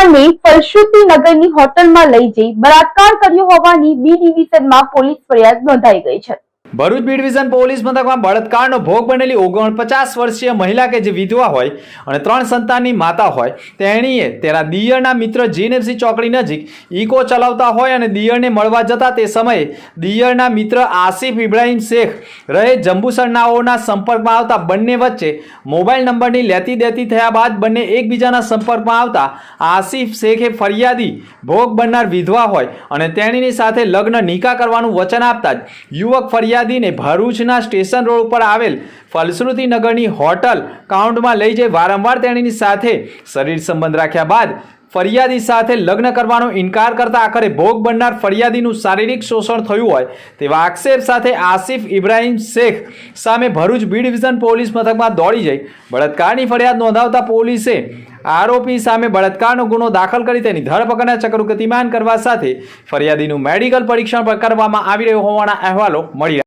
યુવાનને ફલશ્રુતિ નગરની હોટલમાં લઈ જઈ બળાત્કાર કર્યો હોવાની બી ડિવિઝનમાં પોલીસ ફરિયાદ નોંધાઈ ગઈ છે। ભરૂચ બી ડિવિઝન પોલીસ મથકમાં બળાત્કારનો ભોગ બનેલી 49 વર્ષીય મહિલા કે જે વિધવા હોય અને 3 સંતાનની માતા હોય તેણીએ તેના દિયરના મિત્ર જીએનએફસી ચોકડી નજીક ઇકો ચલાવતા હોય અને દિયરને મળવા જતા તે સમયે દિયરના મિત્ર આસિફ ઇબ્રાહિમ શેખ રહે જંબુસરનાઓના સંપર્કમાં આવતા બંને વચ્ચે મોબાઈલ નંબરની લેતી દેતી થયા બાદ બંને એકબીજાના સંપર્કમાં આવતા આસિફ શેખે ફરિયાદી ભોગ બનનાર વિધવા હોય અને તેણીની સાથે લગ્ન નિકાહ કરવાનું વચન આપતા જ યુવક ફરિયાદી ભરૂચના સ્ટેશન રોડ ઉપર આવેલ ફલશ્રુતિ નગરની હોટલ કાઉન્ટમાં લઈ જઈ વારંવાર તેણીની સાથે શરીર સંબંધ રાખ્યા બાદ ફરિયાદી સાથે લગ્ન કરવાનો ઇનકાર કરતા આખરે ભોગ બનનાર ફરિયાદીનું શારીરિક શોષણ થયું હોય તેવા આક્ષેપ સાથે આસિફ ઇબ્રાહિમ શેખ સામે ભરૂચ બી ડિવિઝન પોલીસ મથકમાં દોડી જઈ બળાત્કારની ફરિયાદ નોંધાવતા પોલીસે આરોપી સામે બળાત્કારનો ગુનો દાખલ કરી તેની ધરપકડના ચક્રો ગતિમાન કરવા સાથે ફરિયાદીનું મેડિકલ પરીક્ષણ કરવામાં આવી રહ્યું હોવાના અહેવાલો મળી